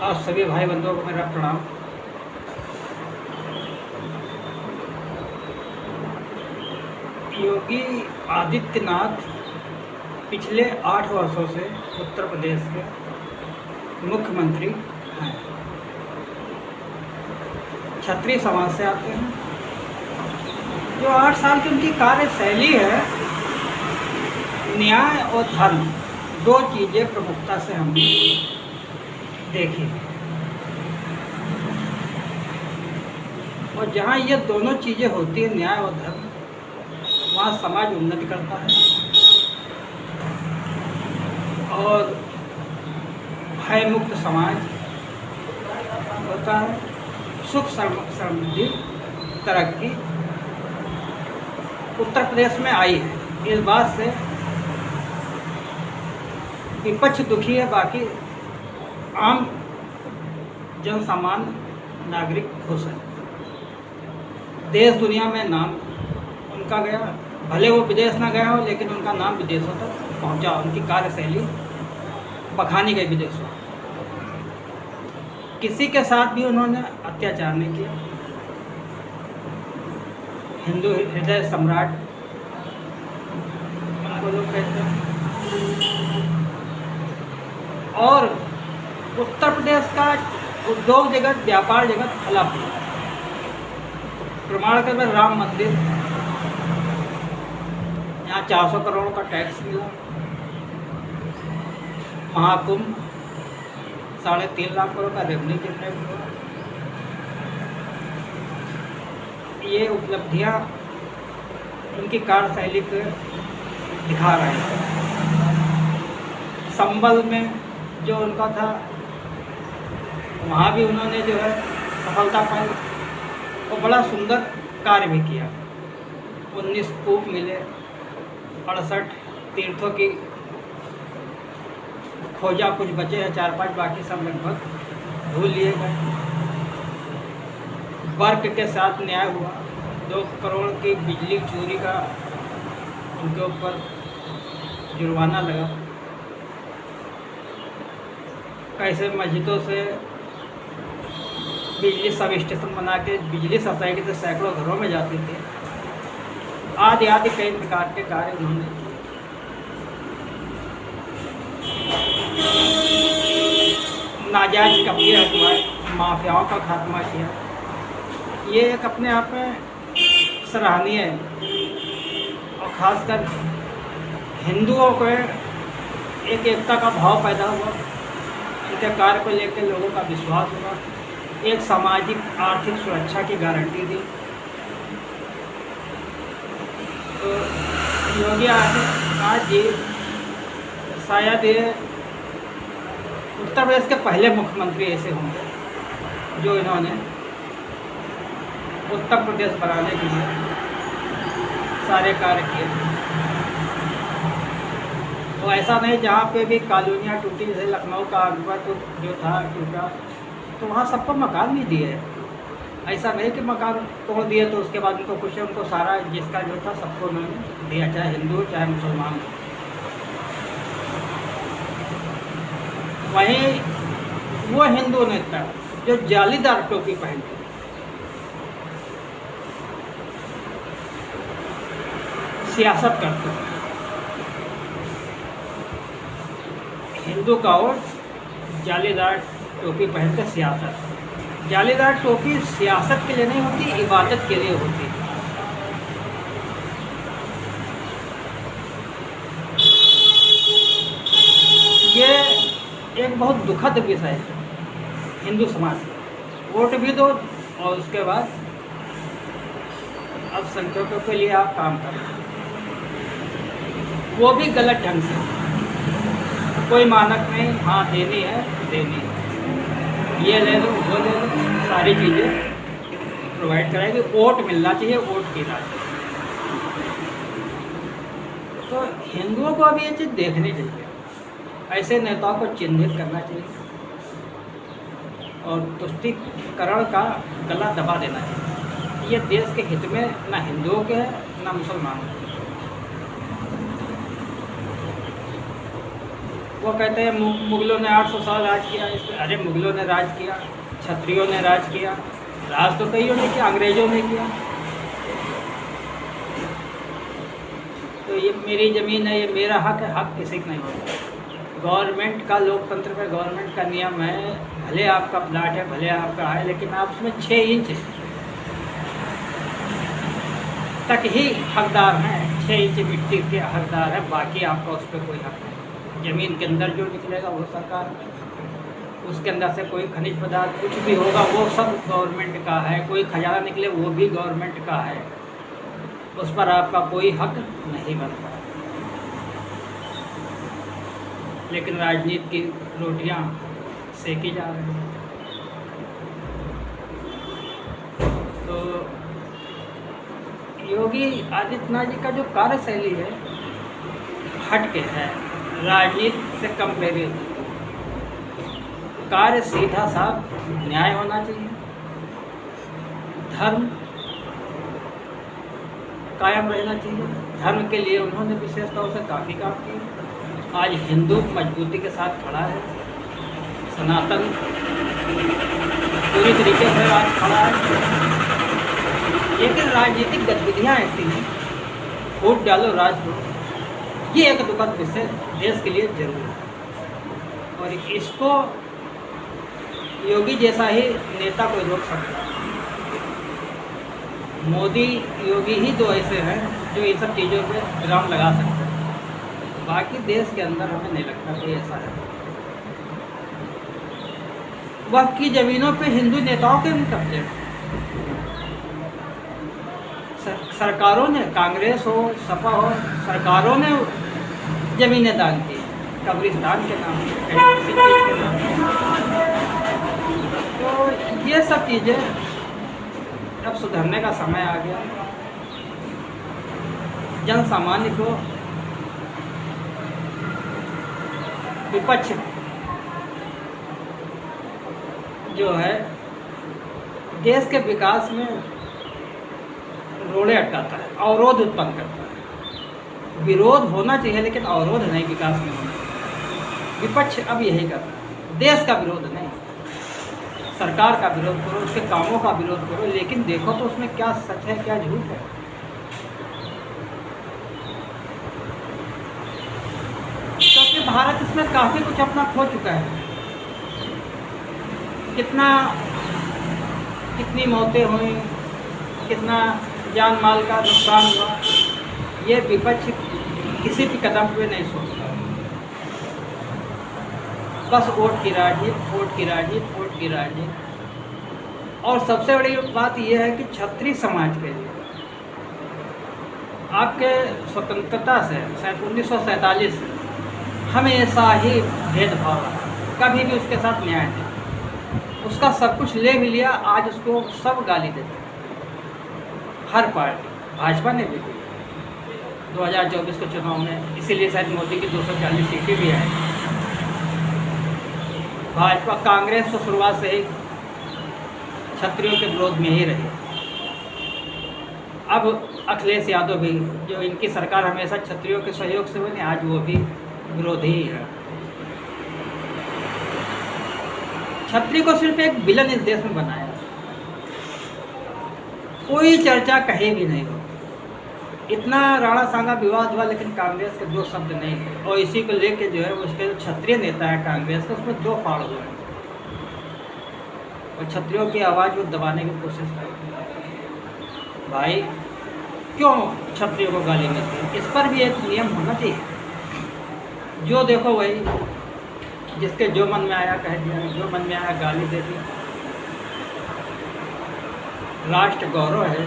और सभी भाई बंधुओं को मेरा प्रणाम। योगी आदित्यनाथ पिछले 8 वर्षों से उत्तर प्रदेश के मुख्यमंत्री हैं। क्षत्रिय समाज से आते हैं। जो 8 साल की उनकी कार्यशैली है, न्याय और धर्म, दो चीज़ें प्रमुखता से हमने देखी। और जहाँ ये दोनों चीज़ें होती हैं, न्याय और धर्म, वहाँ समाज उन्नति करता है और भय मुक्त समाज होता है। सुख समृद्धि तरक्की उत्तर प्रदेश में आई है। इस बात से विपक्ष दुखी है, बाकी आम जन सामान्य नागरिक खुश है। देश दुनिया में नाम उनका गया, भले वो विदेश ना गया हो, लेकिन उनका नाम विदेशों तक पहुंचा। उनकी कार्यशैली बखानी गई विदेशों। किसी के साथ भी उन्होंने अत्याचार नहीं किया। हिंदू हृदय सम्राट उनको लोग कहते हैं। और उत्तर प्रदेश का उद्योग जगत, व्यापार जगत फला फूला। प्रमाण के में राम मंदिर, यहाँ 400 करोड़ का टैक्स मिला। महाकुंभ 3.5 लाख करोड़ का रेवेन्यू जनरेट हुआ। ये उपलब्धियाँ उनकी कार्यशैली को दिखा रहे हैं। संबल में जो उनका था, वहाँ भी उन्होंने जो है सफलता पाई और बड़ा सुंदर कार्य भी किया। 19 कूप मिले, 68 तीर्थों की खोजा, कुछ बचे हैं 4-5, बाकी सब लगभग भूल लिए गए। वर्क के साथ न्याय हुआ। 2 करोड़ की बिजली चोरी का उनके ऊपर जुर्माना लगा। कैसे मस्जिदों से बिजली सब स्टेशन बना के बिजली सप्लाई की तो सैकड़ों घरों में जाती थी। आदि आदि कई प्रकार के कार्य उन्होंने किए। नाजायज कब्जे हटवाए, माफियाओं का खात्मा किया। ये एक अपने आप में सराहनीय है। और ख़ासकर हिंदुओं को एक एकता का भाव पैदा हुआ। इनके कार्य को लेकर लोगों का विश्वास हुआ। एक सामाजिक आर्थिक सुरक्षा की गारंटी दी। तो योगी आदित्यनाथ जी शायद ये उत्तर प्रदेश के पहले मुख्यमंत्री ऐसे होंगे जो इन्होंने उत्तर प्रदेश बनाने के लिए सारे कार्य किए। तो ऐसा नहीं जहाँ पे भी कॉलोनियाँ टूटी, जैसे लखनऊ का अकबरपुर जो था टूटा, तो वहाँ सबको मकान नहीं दिए। ऐसा नहीं कि मकान तोड़ दिए तो उसके बाद उनको कुछ, उनको सारा जिसका जो था सबको उन्होंने दिया, चाहे हिंदू चाहे मुसलमान। वहीं वो हिंदू नेता जो जालीदार टोपी पहनते, सियासत करते, हिंदू का वोट जालीदार टोपी पहनकर सियासत। जालीदार टोपी सियासत के लिए नहीं होती, इबादत के लिए होती है। ये एक बहुत दुखद विषय है हिंदू समाज का। वोट भी दो और उसके बाद अल्पसंख्यकों के लिए आप काम करें, वो भी गलत ढंग से। कोई मानक नहीं, हाँ देनी है देनी है, ये ले लो वो ले लो, सारी चीज़ें प्रोवाइड कराएगी। वोट मिलना चाहिए, वोट गिरना चाहिए। तो हिंदुओं को अभी ये चीज़ देखनी चाहिए। ऐसे नेताओं को चिन्हित करना चाहिए और तुष्टीकरण का गला दबा देना चाहिए। ये देश के हित में ना हिंदुओं के है ना मुसलमानों के। वो कहते हैं मुगलों ने 800 साल राज किया इस पे। अरे मुगलों ने राज किया, क्षत्रियों ने राज किया, राज तो कईयों ने किया, अंग्रेजों ने किया। तो ये मेरी ज़मीन है, ये मेरा हक है, हक किसी का नहीं होता। गवर्नमेंट का, लोकतंत्र में गवर्नमेंट का नियम है, भले आपका प्लाट है, भले आपका है, लेकिन आप उसमें 6 इंच तक ही हकदार हैं, 6 इंच मिट्टी के हकदार हैं, बाकी आपका उस पर कोई हक नहीं। ज़मीन के अंदर जो निकलेगा वो सरकार, उसके अंदर से कोई खनिज पदार्थ कुछ भी होगा वो सब गवर्नमेंट का है, कोई खजाना निकले वो भी गवर्नमेंट का है, उस पर आपका कोई हक नहीं बनता। लेकिन राजनीति की रोटियां सेकी जा रही हैं। तो योगी आदित्यनाथ जी का जो कार्यशैली है हट के है, राजनीति से कंपेरिजन। कार्य सीधा साफ, न्याय होना चाहिए, धर्म कायम रहना चाहिए। धर्म के लिए उन्होंने विशेष तौर से काफ़ी काम किया। आज हिंदू मजबूती के साथ खड़ा है, सनातन पूरी तरीके से आज खड़ा है। लेकिन राजनीतिक गतिविधियाँ ऐसी हैं, वोट डालो राज दो, ये एक दुखद विषय देश के लिए जरूरी है। और इसको योगी जैसा ही नेता कोई रोक सकता है। मोदी योगी ही दो ऐसे हैं जो इन सब चीज़ों पे विराम लगा सकते हैं। बाकी देश के अंदर हमें नहीं लगता कोई ऐसा है। वक्त की ज़मीनों पे हिंदू नेताओं के भी कब्जे। सरकारों ने, कांग्रेस हो, सपा हो, सरकारों ने ज़मीनें दान की, कब्रिस्तान के नाम पे। तो ये सब चीज़ें अब सुधरने का समय आ गया। जन सामान्य को विपक्ष जो है देश के विकास में रोड़े अटकाता है, अवरोध उत्पन्न करता है। विरोध होना चाहिए लेकिन अवरोध नहीं विकास में होना चाहिए। विपक्ष अब यही करता है, देश का विरोध नहीं, सरकार का विरोध करो, उसके कामों का विरोध करो, लेकिन देखो तो उसमें क्या सच है क्या झूठ है। क्योंकि भारत इसमें काफ़ी कुछ अपना खो चुका है। कितनी मौतें हुई, कितना जान माल का नुकसान हुआ, ये विपक्ष किसी भी कदम पे नहीं सोचता। बस वोट की राजनीति, वोट की राजनीति, वोट की राजनीति। और सबसे बड़ी बात यह है कि क्षत्रिय समाज के लिए आपके स्वतंत्रता से 1947 से हमेशा ही भेदभाव रहा, कभी भी उसके साथ न्याय नहीं। उसका सब कुछ ले भी लिया, आज उसको सब गाली देते हैं, हर पार्टी। भाजपा ने भी दी 2024 के चुनाव में, इसीलिए शायद मोदी की 240 सीटें भी आई। भाजपा, कांग्रेस तो शुरुआत से ही क्षत्रियों के विरोध में ही रही। अब अखिलेश यादव भी, जो इनकी सरकार हमेशा क्षत्रियों के सहयोग से बनी, आज वो भी विरोधी ही है। क्षत्रिय को सिर्फ एक विलन इस देश में बनाया, कोई चर्चा कहीं भी नहीं हो। इतना राणा सांगा विवाद हुआ लेकिन कांग्रेस के 2 शब्द नहीं थे। और इसी को लेके जो है उसके जो क्षत्रिय नेता है कांग्रेस के, उसमें 2 फाड़ हुए हैं और क्षत्रियों की आवाज़ वो दबाने की कोशिश कर रहे हैं। भाई क्यों क्षत्रियों को गाली मिलती है? इस पर भी एक नियम होना चाहिए। जो देखो वही, जिसके जो मन में आया कह दिया, जो मन में आया गाली दे दी। राष्ट्र गौरव है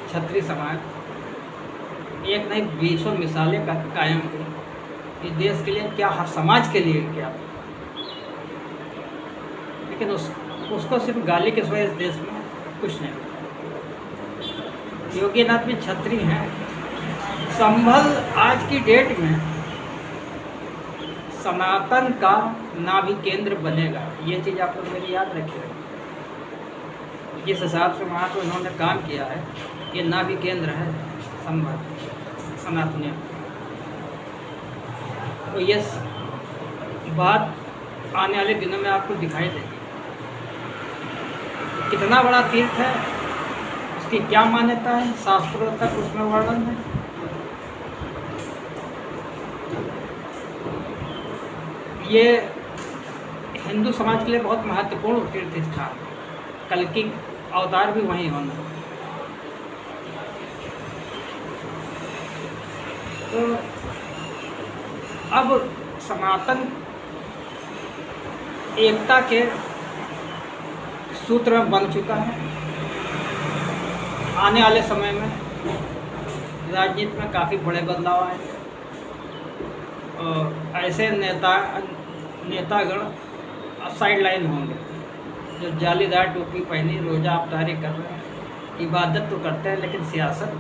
क्षत्रिय समाज, एक नहीं 20 मिसालें कायम की इस देश के लिए, क्या हर समाज के लिए क्या। लेकिन उसको सिर्फ गाली के सिवाय इस देश में कुछ नहीं। योगी आदित्यनाथ भी क्षत्रिय हैं। संभल आज की डेट में सनातन का नाभि केंद्र बनेगा, ये चीज़ आप लोग मेरी याद रखिएगा। जिस हिसाब से वहाँ पर उन्होंने काम किया है, ये नाभि केंद्र है संभल सनातनियों। तो ये बात आने वाले दिनों में आपको दिखाई देगी। कितना बड़ा तीर्थ है, उसकी क्या मान्यता है, शास्त्रों तक उसमें वर्णन है। ये हिंदू समाज के लिए बहुत महत्वपूर्ण तीर्थ स्थान है। कल की अवतार भी वहीं होना। तो अब सनातन एकता के सूत्र में बन चुका है। आने वाले समय में राजनीति में काफ़ी बड़े बदलाव आए और ऐसे नेतागण अब साइड लाइन होंगे जो जालीदार टोपी पहनी रोज़ा अफ्तारी कर रहे हैं, इबादत तो करते हैं लेकिन सियासत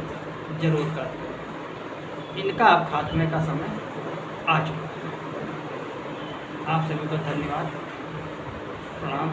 जरूर करते हैं। इनका अब खात्मे का समय आ चुका है। आप सभी को धन्यवाद, प्रणाम।